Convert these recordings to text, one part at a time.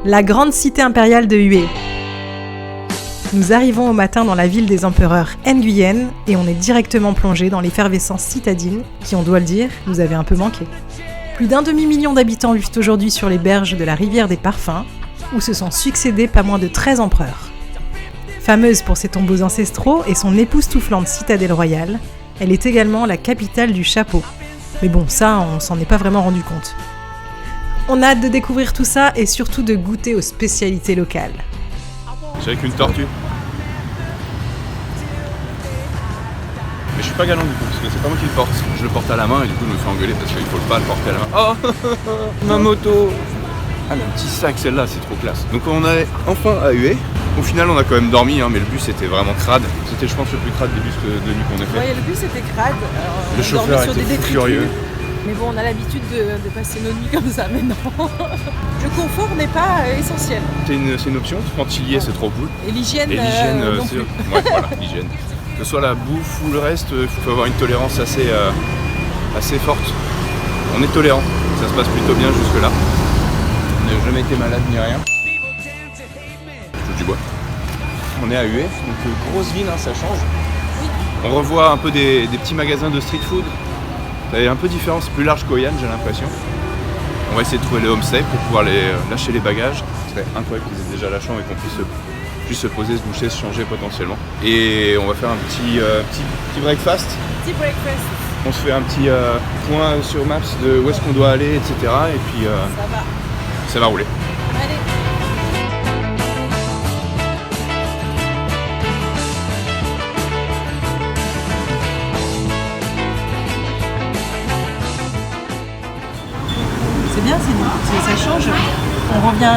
La grande cité impériale de Hue. Nous arrivons au matin dans la ville des empereurs Nguyen et on est directement plongé dans l'effervescence citadine qui, on doit le dire, nous avait un peu manqué. Plus d'1 demi-million d'habitants vivent aujourd'hui sur les berges de la rivière des Parfums, où se sont succédés pas moins de 13 empereurs. Fameuse pour ses tombeaux ancestraux et son époustouflante citadelle royale, elle est également la capitale du chapeau. Mais bon, ça, on s'en est pas vraiment rendu compte. On a hâte de découvrir tout ça et surtout de goûter aux spécialités locales. C'est avec une tortue. Mais je suis pas galant du coup, parce que c'est pas moi qui le porte. Je le porte à la main et du coup je me fais engueuler parce qu'il faut pas le porter à la main. Oh ma moto. Ah le petit sac, celle-là c'est trop classe. Donc on est enfin à Hue. Au final on a quand même dormi, mais le bus était vraiment crade. C'était je pense le plus crade des bus de nuit qu'on ait fait. Ouais, le bus était crade. Le chauffeur était furieux. Mais bon, on a l'habitude de passer nos nuits comme ça maintenant. Le confort n'est pas essentiel. C'est une option, quand il y est c'est trop cool. Et l'hygiène, non plus. Ouais, voilà, l'hygiène. Que ce soit la bouffe ou le reste, il faut avoir une tolérance assez forte. On est tolérant, ça se passe plutôt bien jusque là. On n'a jamais été malade ni rien. Je touche du bois. On est à Hue, donc grosse ville, ça change. On revoit un peu des petits magasins de street food. C'est un peu différent, c'est plus large qu'Hoi An, j'ai l'impression. On va essayer de trouver les homestays pour pouvoir lâcher les bagages. Ce serait incroyable qu'ils aient déjà la chambre et qu'on puisse se poser, se doucher, se changer potentiellement. Et on va faire un petit breakfast. Petit breakfast. On se fait un petit point sur Maps de où est-ce qu'on doit aller, etc. Et puis ça va rouler. Allez. C'est bien, ça change. On revient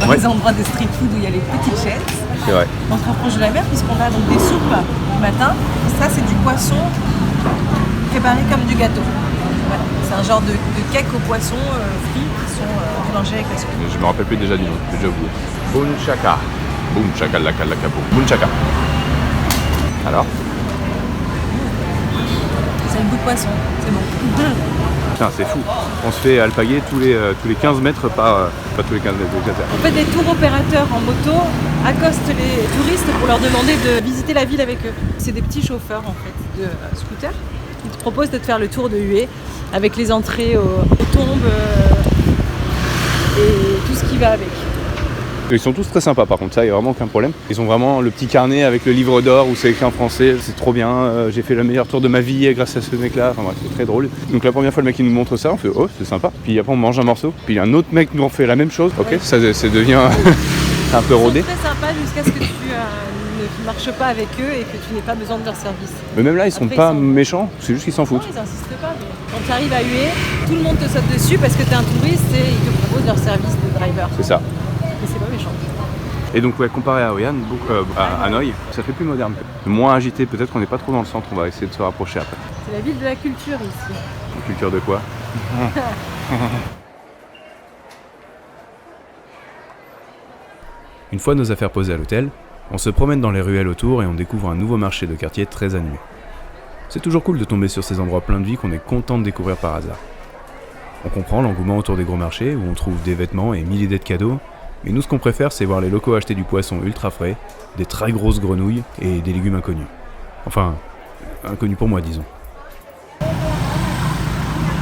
dans les endroits de street food où il y a les petites chaises. C'est vrai. On se rapproche de la mer puisqu'on a donc des soupes le matin. Ça, c'est du poisson préparé comme du gâteau. Voilà. C'est un genre de cake au poisson frits qui sont mélangés avec la soupe. Je me rappelle plus déjà du nom, j'ai déjà oublié. Boom chaka. Boom chaka laka laka boom. Boom chaka. Alors C'est un goût de poisson, c'est bon. Putain, c'est fou. On se fait alpaguer tous les 15 mètres pas tous les 15 mètres. On fait des tours opérateurs en moto, accostent les touristes pour leur demander de visiter la ville avec eux. C'est des petits chauffeurs en fait de scooters qui te proposent de te faire le tour de Hue avec les entrées aux tombes et tout ce qui va avec. Ils sont tous très sympas par contre, ça, il n'y a vraiment aucun problème. Ils ont vraiment le petit carnet avec le livre d'or où c'est écrit en français, c'est trop bien, j'ai fait le meilleur tour de ma vie grâce à ce mec-là, enfin bref, c'est très drôle. Donc la première fois le mec il nous montre ça, on fait oh c'est sympa, puis après on mange un morceau, puis un autre mec nous en fait la même chose, ok, ça devient un peu rodé. C'est très sympa jusqu'à ce que tu ne marches pas avec eux et que tu n'aies pas besoin de leur service. Mais même là ils sont pas méchants, c'est juste qu'ils s'en foutent. Non, ils n'insistent pas. Quand tu arrives à Hue, tout le monde te saute dessus parce que tu es un touriste et ils te proposent leur service de driver. C'est ça. Mais c'est pas méchant. Et donc ouais, comparé à Hoi An, à Hanoï, ça fait plus moderne. Moins agité, peut-être qu'on n'est pas trop dans le centre, on va essayer de se rapprocher après. C'est la ville de la culture ici. La culture de quoi? Une fois nos affaires posées à l'hôtel, on se promène dans les ruelles autour et on découvre un nouveau marché de quartier très animé. C'est toujours cool de tomber sur ces endroits pleins de vie qu'on est content de découvrir par hasard. On comprend l'engouement autour des gros marchés où on trouve des vêtements et 1000 idées de cadeaux. Mais nous, ce qu'on préfère, c'est voir les locaux acheter du poisson ultra frais, des très grosses grenouilles et des légumes inconnus. Enfin, inconnus pour moi, disons.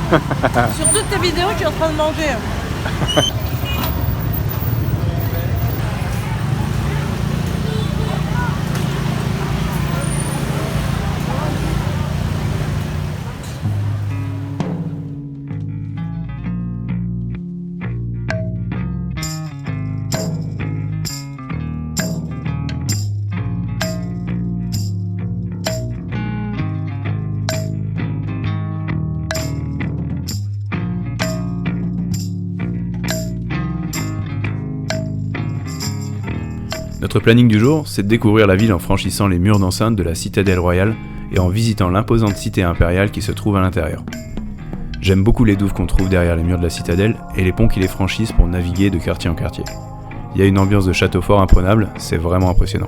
Sur toutes tes vidéos, tu es en train de manger. Notre planning du jour, c'est de découvrir la ville en franchissant les murs d'enceinte de la citadelle royale et en visitant l'imposante cité impériale qui se trouve à l'intérieur. J'aime beaucoup les douves qu'on trouve derrière les murs de la citadelle et les ponts qui les franchissent pour naviguer de quartier en quartier. Il y a une ambiance de château fort imprenable, c'est vraiment impressionnant.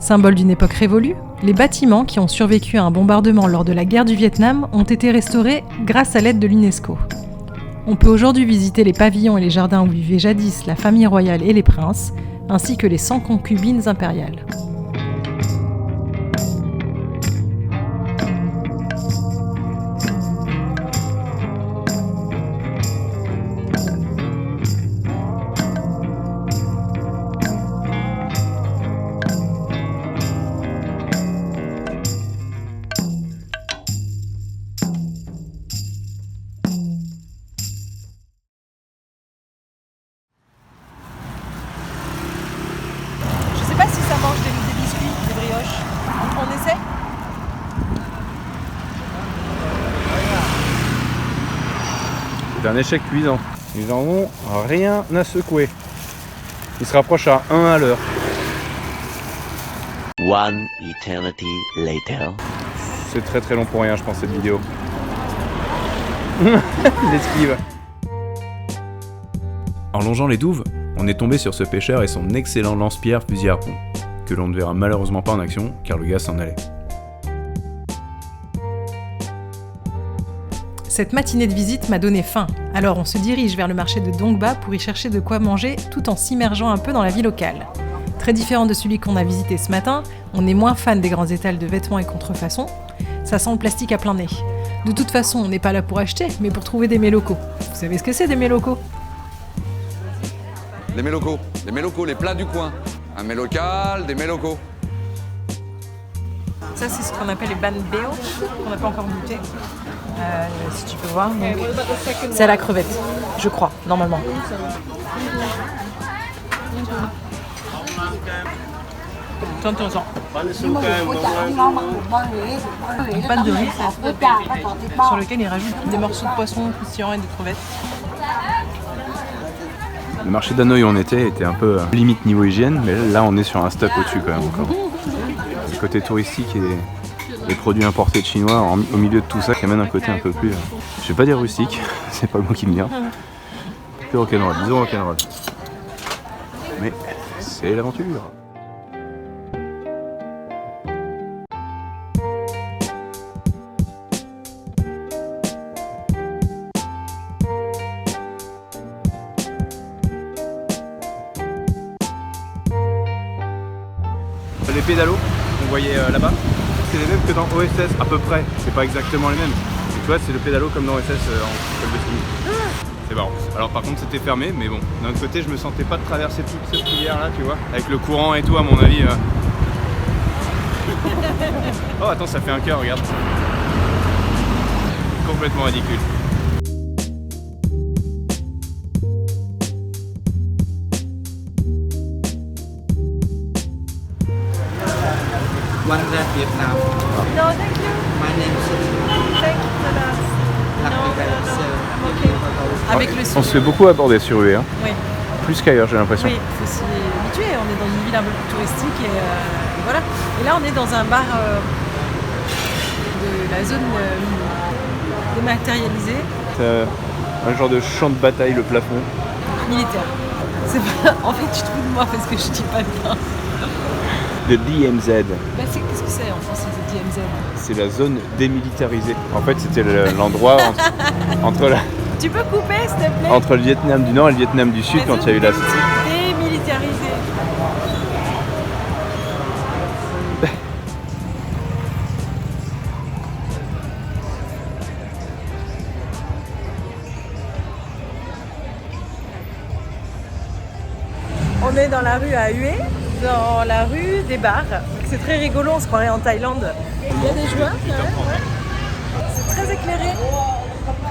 Symbole d'une époque révolue, les bâtiments qui ont survécu à un bombardement lors de la guerre du Vietnam ont été restaurés grâce à l'aide de l'UNESCO. On peut aujourd'hui visiter les pavillons et les jardins où vivaient jadis la famille royale et les princes, ainsi que les 100 concubines impériales. Je sais pas si ça mange des biscuits, des brioches. On essaie? C'est un échec cuisant. Ils en ont rien à secouer. Ils se rapprochent à 1 à l'heure. One eternity later. C'est très très long pour rien, je pense, cette vidéo. Il esquive. En longeant les douves, on est tombé sur ce pêcheur et son excellent lance-pierre fusil harpon, que l'on ne verra malheureusement pas en action car le gars s'en allait. Cette matinée de visite m'a donné faim, alors on se dirige vers le marché de Dong Ba pour y chercher de quoi manger tout en s'immergeant un peu dans la vie locale. Très différent de celui qu'on a visité ce matin, on est moins fan des grands étals de vêtements et contrefaçons, ça sent le plastique à plein nez. De toute façon, on n'est pas là pour acheter, mais pour trouver des mets locaux. Vous savez ce que c'est des mets locaux ? Des mets locaux, les plats du coin. Un mets local, des mets locaux. Ça, c'est ce qu'on appelle les ban beo, qu'on n'a pas encore goûté. Si tu peux voir. Donc, c'est à la crevette, je crois, normalement. Tentons-en. Une pâte de riz sur lequel ils rajoutent des morceaux de poisson croustillants et des crevettes. Le marché d'Hanoï où on était un peu limite niveau hygiène, mais là on est sur un step au-dessus quand même encore. Le côté touristique et les produits importés de chinois au milieu de tout ça qui amène un côté un peu plus, je vais pas dire rustique, c'est pas le mot qui me vient. Plus rock'n'roll, disons rock'n'roll. Mais c'est l'aventure. Les pédalos qu'on voyait là-bas, c'est les mêmes que dans OSS à peu près, c'est pas exactement les mêmes. Et tu vois, c'est le pédalo comme dans OSS en club de ski. C'est marrant. Alors par contre c'était fermé, mais bon, d'un autre côté je me sentais pas de traverser toute cette rivière là, tu vois, avec le courant et tout à mon avis. Oh attends, ça fait un cœur, regarde. Complètement ridicule. One red Vietnam. No, thank you. My name is Thank you. Lucky No. Avec le On se fait beaucoup aborder sur UE, hein. Oui. Plus qu'ailleurs j'ai l'impression. Oui, il faut s'y habituer. On est dans une ville un peu plus touristique et voilà. Et là, on est dans un bar de la zone dématérialisée C'est un genre de champ de bataille, le plafond. militaire. C'est pas... En fait, tu te fous de moi parce que je dis pas bien. Le DMZ, Bah, qu'est-ce que c'est en français, c'est DMZ? c'est la zone démilitarisée. En fait c'était l'endroit entre Tu peux couper, s'il te plaît? entre le Vietnam du Nord et le Vietnam du Sud quand il y a eu la... Démilitarisée. On est dans la rue à Hue, dans la rue des bars. C'est très rigolo, on se croirait en Thaïlande. Il y a des joueurs quand même, ouais. C'est très éclairé.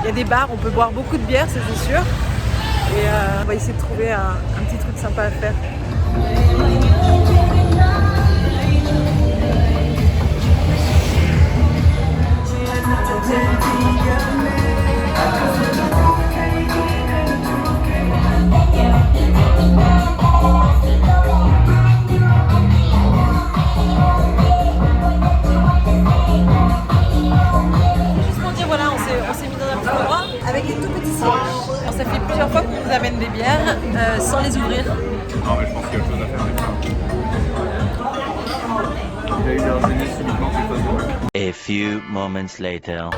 Il y a des bars, on peut boire beaucoup de bière, c'est sûr. Et on va essayer de trouver un petit truc sympa à faire. Juste pour dire, voilà, on s'est mis dans un petit endroit avec des tout petits sièges. Alors, ça fait plusieurs fois qu'on nous amène des bières sans les ouvrir. Non mais je pense qu'il y a autre chose à faire. Il a eu leur jeunesse uniquement qu'il fasse de mal. A few moments later.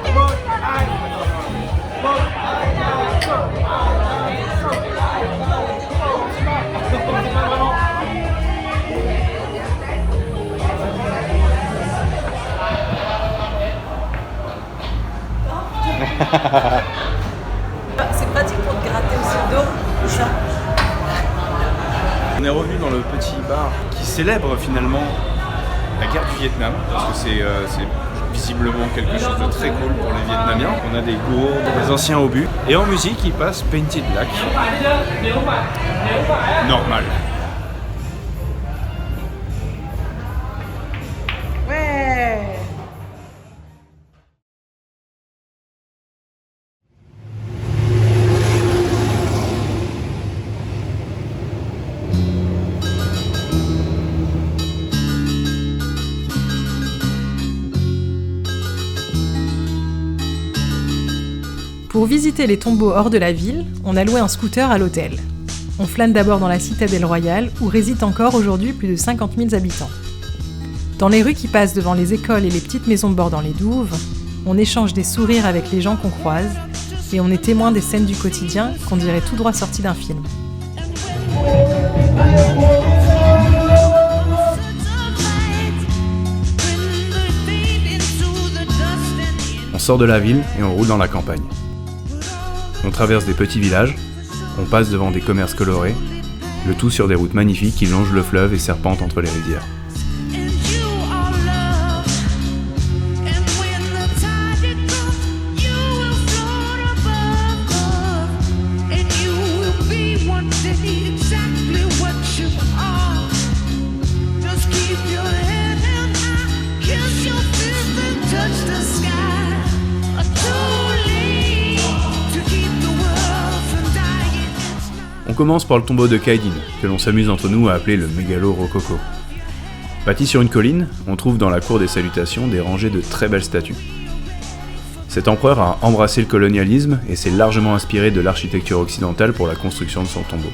C'est pratique pour te gratter aussi le dos, ça. On est revenu dans le petit bar qui célèbre finalement la guerre du Vietnam, parce que c'est visiblement quelque chose de très cool pour les Vietnamiens. On a des gourdes, des anciens obus, et en musique il passe Painted Black. Normal. Ouais. Pour visiter les tombeaux hors de la ville, on a loué un scooter à l'hôtel. On flâne d'abord dans la citadelle royale, où résident encore aujourd'hui plus de 50 000 habitants. Dans les rues qui passent devant les écoles et les petites maisons bordant les douves, on échange des sourires avec les gens qu'on croise, et on est témoin des scènes du quotidien qu'on dirait tout droit sorties d'un film. On sort de la ville et on roule dans la campagne. On traverse des petits villages, on passe devant des commerces colorés, le tout sur des routes magnifiques qui longent le fleuve et serpentent entre les rivières. On commence par le tombeau de Khai Dinh, que l'on s'amuse entre nous à appeler le mégalo rococo. Bâti sur une colline, on trouve dans la cour des salutations des rangées de très belles statues. Cet empereur a embrassé le colonialisme et s'est largement inspiré de l'architecture occidentale pour la construction de son tombeau.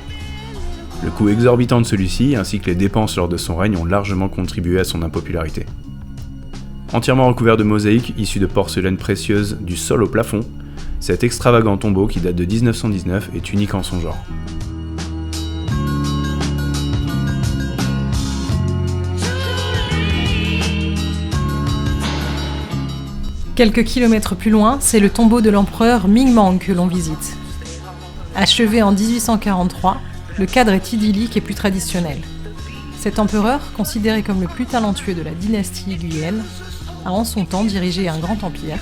Le coût exorbitant de celui-ci, ainsi que les dépenses lors de son règne, ont largement contribué à son impopularité. Entièrement recouvert de mosaïques issues de porcelaine précieuse du sol au plafond, cet extravagant tombeau qui date de 1919 est unique en son genre. Quelques kilomètres plus loin, c'est le tombeau de l'empereur Ming Mang que l'on visite. Achevé en 1843, le cadre est idyllique et plus traditionnel. Cet empereur, considéré comme le plus talentueux de la dynastie Nguyen, a en son temps dirigé un grand empire,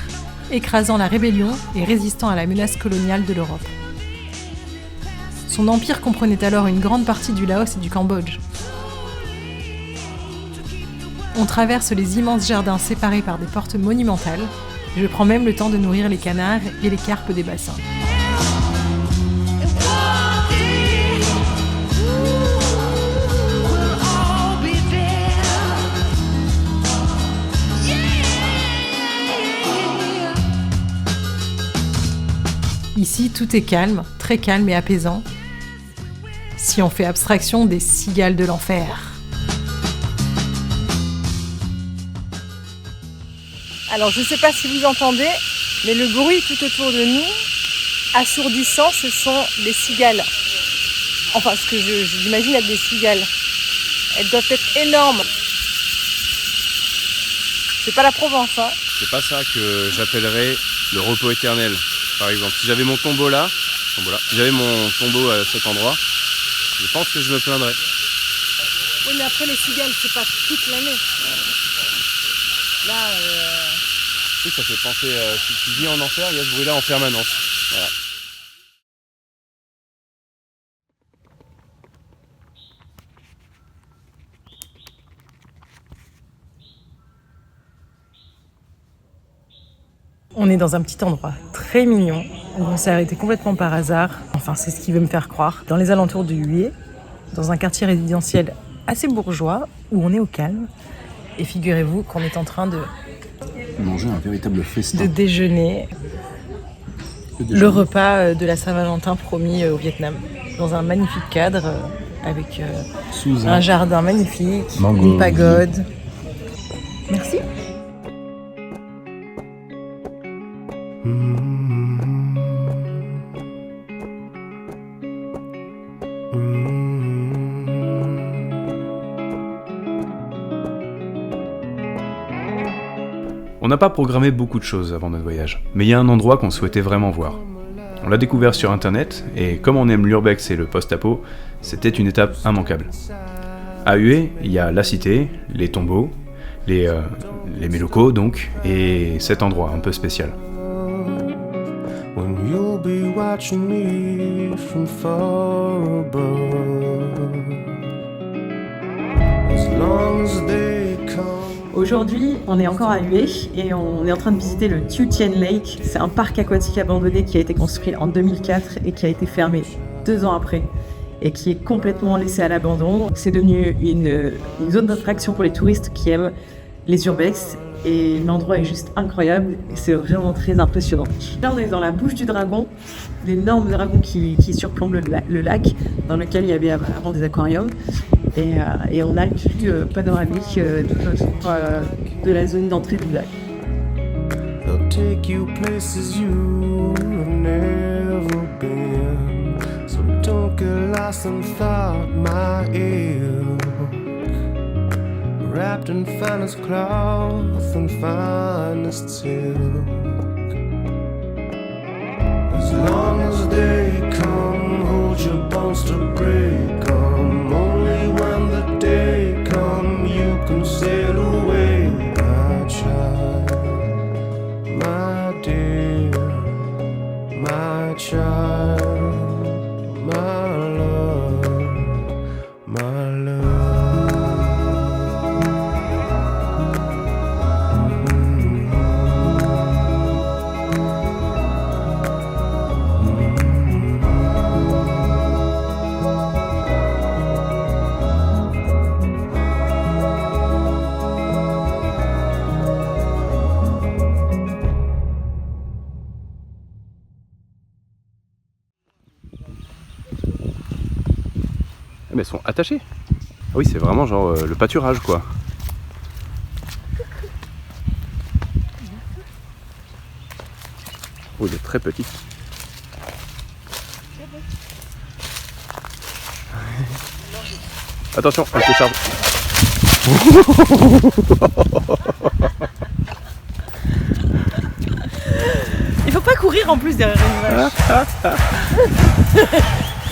écrasant la rébellion et résistant à la menace coloniale de l'Europe. Son empire comprenait alors une grande partie du Laos et du Cambodge. On traverse les immenses jardins séparés par des portes monumentales. Je prends même le temps de nourrir les canards et les carpes des bassins. Ici, tout est calme, très calme et apaisant, si on fait abstraction des cigales de l'enfer. Alors je ne sais pas si vous entendez, mais le bruit tout autour de nous, assourdissant, ce sont des cigales. Enfin, ce que j'imagine être des cigales. Elles doivent être énormes. C'est pas la Provence, hein. C'est pas ça que j'appellerais le repos éternel, par exemple. Si j'avais mon tombeau là, si j'avais mon tombeau à cet endroit, je pense que je me plaindrais. Oui, mais après les cigales, c'est pas toute l'année. Là, Oui, ça fait penser, si tu vis en enfer, il y a ce bruit-là en permanence. Voilà. On est dans un petit endroit très mignon, où on s'est arrêté complètement par hasard. Enfin, c'est ce qui veut me faire croire. Dans les alentours de Hue, dans un quartier résidentiel assez bourgeois, où on est au calme. Et figurez-vous qu'on est en train de Manger un véritable festin. de déjeuner le repas de la Saint-Valentin promis au Vietnam, dans un magnifique cadre avec Sous un jardin magnifique, Mango. une pagode. On n'a pas programmé beaucoup de choses avant notre voyage, mais il y a un endroit qu'on souhaitait vraiment voir. On l'a découvert sur internet, et comme on aime l'urbex et le post-apo, c'était une étape immanquable. À Hue, il y a la cité, les tombeaux, les mélocaux donc, et cet endroit un peu spécial. When you'll be watching me from far above, as long as they come. Aujourd'hui, on est encore à Hue et on est en train de visiter le Tiu Tien Lake. C'est un parc aquatique abandonné qui a été construit en 2004 et qui a été fermé 2 ans après et qui est complètement laissé à l'abandon. C'est devenu une zone d'attraction pour les touristes qui aiment les urbex et l'endroit est juste incroyable et c'est vraiment très impressionnant. Là, on est dans la bouche du dragon, l'énorme dragon qui surplombe le lac dans lequel il y avait avant des aquariums. Et on a le vue panoramique de la zone d'entrée du lac. They'll take you places you've never been. So don't get lost in thought, my ilk. Wrapped in finest cloth and finest silk. As long as they come, hold your bones to break 'em. Only when the day come, you can sail away, my child, my dear, my child, my love, my love. Mais elles sont attachées. Ah oui, c'est vraiment genre le pâturage quoi. Oh, il est très petit. Attention, elle se charge. Il faut pas courir en plus derrière une vache.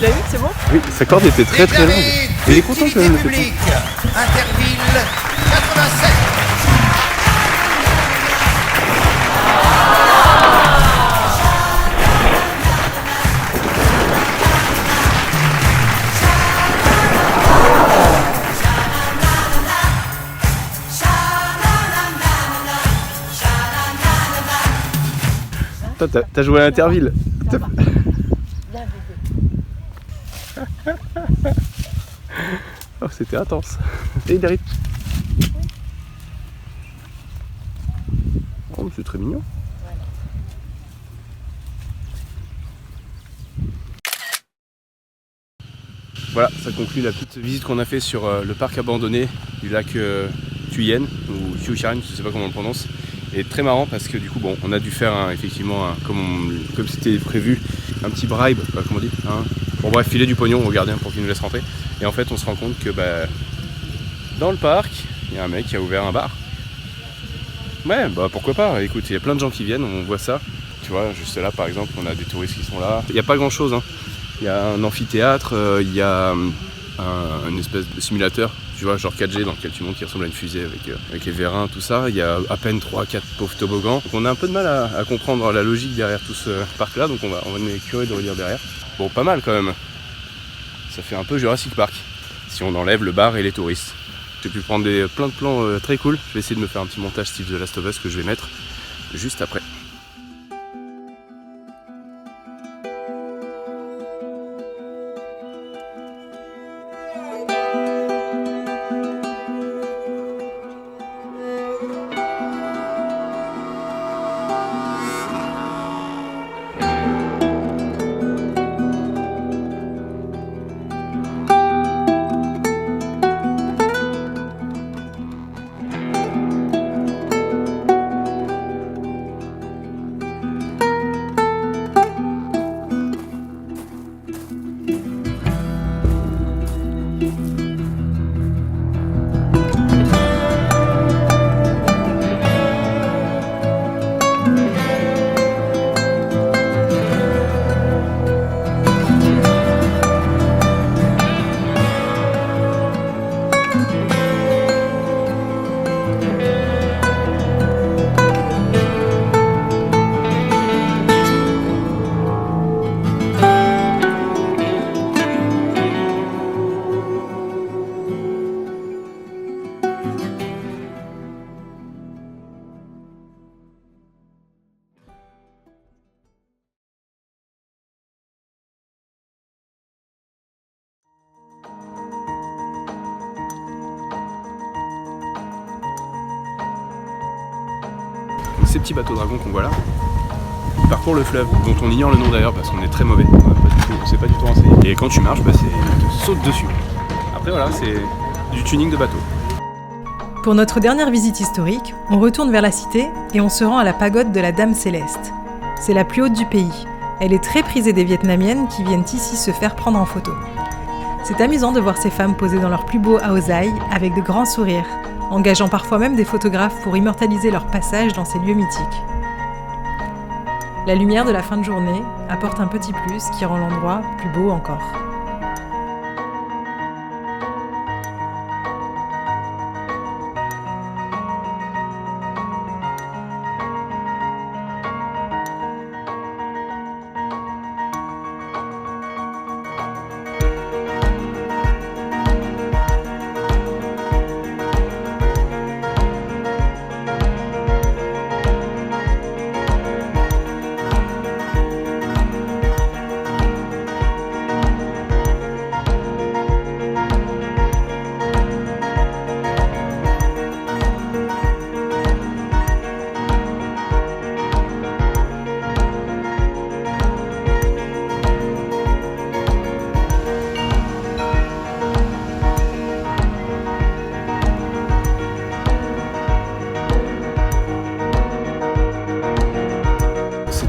Tu l'as vu, c'est bon? Oui, sa corde était très très longue. Il est content quand même, le petit. Interville 87. Toi, t'as joué à Interville. Oh, c'était intense. Et il arrive. Oh, c'est très mignon. Voilà, ça conclut la petite visite qu'on a fait sur le parc abandonné du lac Thuyen, ou Thiouchan, je sais pas comment on le prononce. Et très marrant parce que du coup, bon, on a dû faire effectivement, comme c'était prévu, un petit bribe, comment on dit, hein. Bon bref, filer du pognon au gardien pour qu'il nous laisse rentrer. Et en fait, on se rend compte que dans le parc, il y a un mec qui a ouvert un bar. Ouais, bah pourquoi pas, écoute, il y a plein de gens qui viennent, on voit ça. Tu vois, juste là par exemple, on a des touristes qui sont là. Il n'y a pas grand chose, hein. Il y a un amphithéâtre, il y a une espèce de simulateur, tu vois, genre 4G dans lequel tu montes qui ressemble à une fusée avec les vérins, tout ça. Il y a à peine 3-4 pauvres toboggans. Donc on a un peu de mal à comprendre la logique derrière tout ce parc-là, donc on va être curieux de relire derrière. Bon, pas mal quand même. Ça fait un peu Jurassic Park, si on enlève le bar et les touristes. J'ai pu prendre plein de plans très cool. Je vais essayer de me faire un petit montage style The Last of Us que je vais mettre juste après. ces petits bateaux dragons qu'on voit là parcourent le fleuve, dont on ignore le nom d'ailleurs parce qu'on est très mauvais, on sait pas du tout renseigner. Et quand tu marches, tu te sautes dessus. Après voilà, c'est du tuning de bateau. Pour notre dernière visite historique, on retourne vers la cité et on se rend à la pagode de la Dame Céleste. C'est la plus haute du pays. Elle est très prisée des Vietnamiennes qui viennent ici se faire prendre en photo. C'est amusant de voir ces femmes poser dans leur plus beau Aosai avec de grands sourires, engageant parfois même des photographes pour immortaliser leur passage dans ces lieux mythiques. La lumière de la fin de journée apporte un petit plus qui rend l'endroit plus beau encore.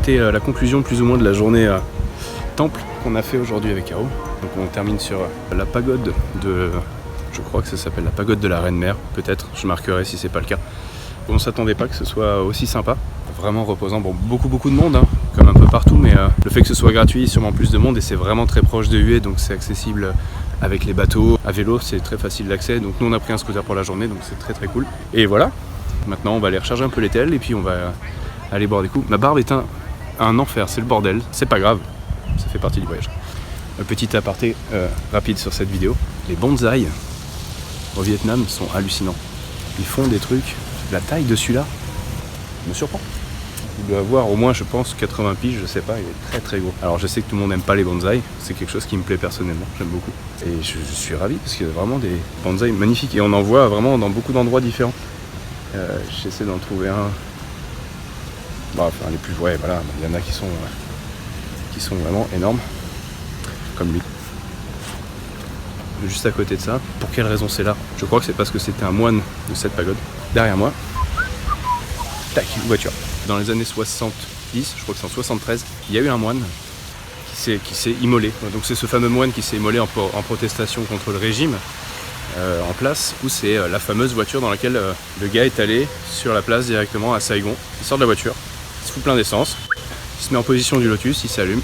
C'était la conclusion plus ou moins de la journée temple qu'on a fait aujourd'hui avec Caro. Donc on termine sur la pagode de... Je crois que ça s'appelle la pagode de la Reine-Mère, peut-être, je marquerai si c'est pas le cas. On ne s'attendait pas que ce soit aussi sympa, vraiment reposant. Bon, beaucoup de monde, hein, comme un peu partout, mais le fait que ce soit gratuit, sûrement plus de monde, et c'est vraiment très proche de Hue, donc c'est accessible avec les bateaux. À vélo, c'est très facile d'accès, donc nous on a pris un scooter pour la journée, donc c'est très cool. Et voilà, maintenant on va aller recharger un peu les tels, et puis on va aller boire des coups. Ma barbe est un enfer, c'est le bordel, c'est pas grave, ça fait partie du voyage. Un petit aparté rapide sur cette vidéo. Les bonsaïs au Vietnam sont hallucinants. Ils font des trucs, la taille de celui-là me surprend. Il doit avoir au moins, je pense, 80 piges, je sais pas, il est très gros. Alors je sais que tout le monde n'aime pas les bonsaïs, c'est quelque chose qui me plaît personnellement, j'aime beaucoup. Et je suis ravi parce qu'il y a vraiment des bonsaïs magnifiques et on en voit vraiment dans beaucoup d'endroits différents. J'essaie d'en trouver un. Bon, enfin, les plus, ouais, voilà, il y en a qui sont vraiment énormes, comme lui. Juste à côté de ça, pour quelle raison c'est là? Je crois que c'est parce que c'était un moine de cette pagode. Derrière moi, tac, une voiture. Dans les années 70, je crois que c'est en 73, il y a eu un moine qui s'est immolé. Donc c'est ce fameux moine qui s'est immolé en protestation contre le régime en place, où c'est la fameuse voiture dans laquelle le gars est allé sur la place directement à Saigon. Il sort de la voiture, il se fout plein d'essence, il se met en position du lotus, il s'allume.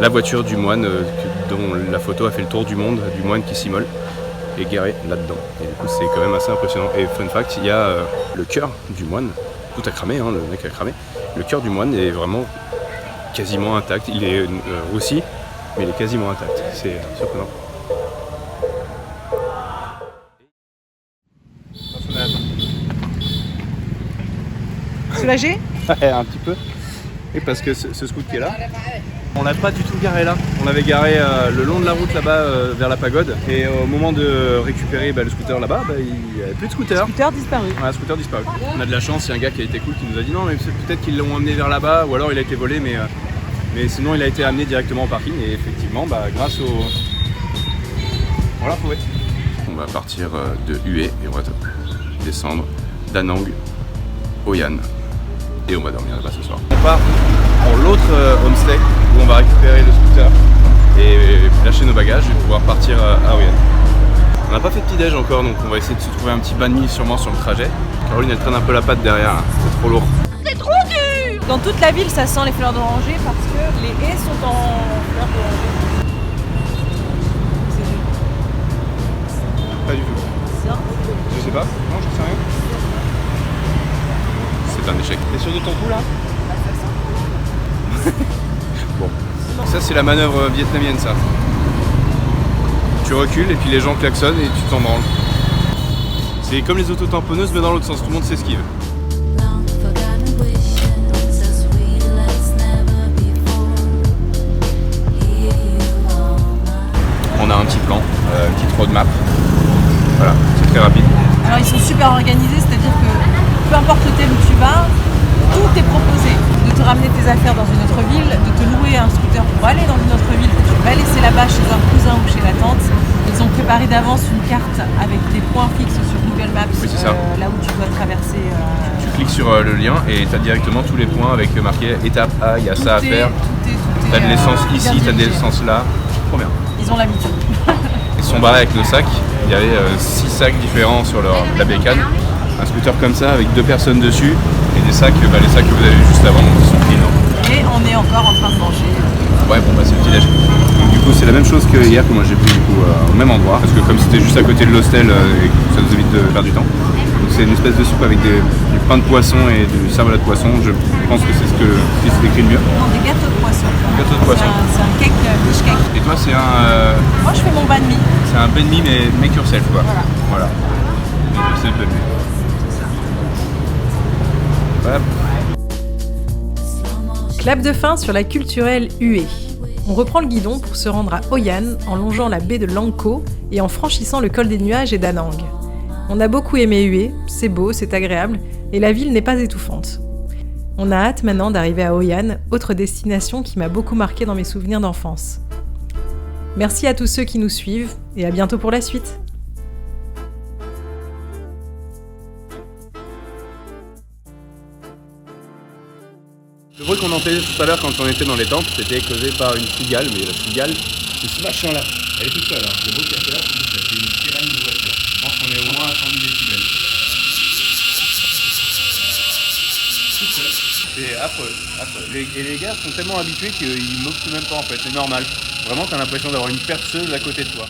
La voiture du moine, dont la photo a fait le tour du monde, du moine qui s'immole, est garée là-dedans. Et du coup c'est quand même assez impressionnant. Et fun fact, il y a le cœur du moine, tout a cramé, hein, le mec a cramé. Le cœur du moine est vraiment quasiment intact. Il est roussi, mais il est quasiment intact. C'est surprenant. Soulagé? Ouais, un petit peu. Et parce que ce scoot qui est là, on l'a pas du tout garé là. On l'avait garé le long de la route là-bas vers la pagode. Et au moment de récupérer le scooter là-bas, il n'y avait plus de scooter. Scooter disparu. Ouais, scooter disparu. On a de la chance, il y a un gars qui a été cool qui nous a dit non, mais peut-être qu'ils l'ont emmené vers là-bas ou alors il a été volé, mais sinon il a été amené directement au parking. Et effectivement, grâce au. On l'a retrouvé. On va partir de Hue et on va descendre d'Anang au Yan. Et on va dormir là-bas ce soir. On part pour l'autre homestay où on va récupérer le scooter et lâcher nos bagages et pouvoir partir à Hue. On n'a pas fait de petit déj encore, donc on va essayer de se trouver un petit bain de mie sûrement sur le trajet. Caroline elle traîne un peu la patte derrière, hein. C'est trop lourd. C'est trop dur! Dans toute la ville, ça sent les fleurs d'oranger parce que les haies sont en fleurs d'oranger. Pas du tout. Ça? Je sais pas, non je sais rien. C'est un échec. T'es sûr de ton coup là? Bon. Ça c'est la manœuvre vietnamienne ça. Tu recules et puis les gens klaxonnent et tu t'en branles. C'est comme les autotamponneuses mais dans l'autre sens, tout le monde s'esquive. On a un petit plan, une petite roadmap. Voilà, c'est très rapide. Alors ils sont super organisés, c'est-à-dire que peu importe l'hôtel où tu vas, Tout est proposé. De te ramener tes affaires dans une autre ville, de te louer un scooter pour aller dans une autre ville que tu vas laisser là-bas chez un cousin ou chez la tante. Ils ont préparé d'avance une carte avec des points fixes sur Google Maps, Oui, c'est ça. là où tu dois traverser. Tu cliques sur le lien et tu as directement tous les points avec marqué étape A, il y a ça à faire. T'as de l'essence ici, t'as de l'essence là. Trop bien. Ils ont l'habitude. Ils se sont barrés avec nos sacs. Il y avait 6 sacs différents sur la bécane. Un scooter comme ça avec 2 personnes dessus et des sacs, les sacs que vous avez vus juste avant, qui sont clean. Et on est encore en train de manger. Ouais, bon, c'est le petit déj. Donc du coup, c'est la même chose que hier que moi j'ai pris du coup au même endroit parce que comme c'était juste à côté de l'hostel, ça nous évite de perdre du temps. Donc c'est une espèce de soupe avec du pain de poisson et du cervelas de poisson. Je pense que c'est ce qui se décrit le mieux. Non, des gâteaux de poisson. Gâteau de poisson. C'est un cake, fish cake. Et toi, c'est un. Moi, je fais mon banh mi. C'est un banh mi mais make yourself quoi. Voilà. C'est le banh mi. Voilà. Clap de fin sur la culturelle huée. On reprend le guidon pour se rendre à Hoi An en longeant la baie de Lang Ko et en franchissant le col des nuages et d'Anang. On a beaucoup aimé Hue, c'est beau, c'est agréable et la ville n'est pas étouffante. On a hâte maintenant d'arriver à Hoi An, autre destination qui m'a beaucoup marqué dans mes souvenirs d'enfance. Merci à tous ceux qui nous suivent et à bientôt pour la suite. Le bruit qu'on entendait tout à l'heure quand on était dans les tentes, c'était causé par une cigale, mais la cigale, c'est ce machin-là. Elle est toute seule, hein. Le bruit qu'elle fait là, c'est une sirène de voiture. Je pense qu'on est au moins à 100 000 décibels. C'est affreux, affreux. Et les gars sont tellement habitués qu'ils moquent même pas en fait, c'est normal. Vraiment, t'as l'impression d'avoir une perceuse à côté de toi.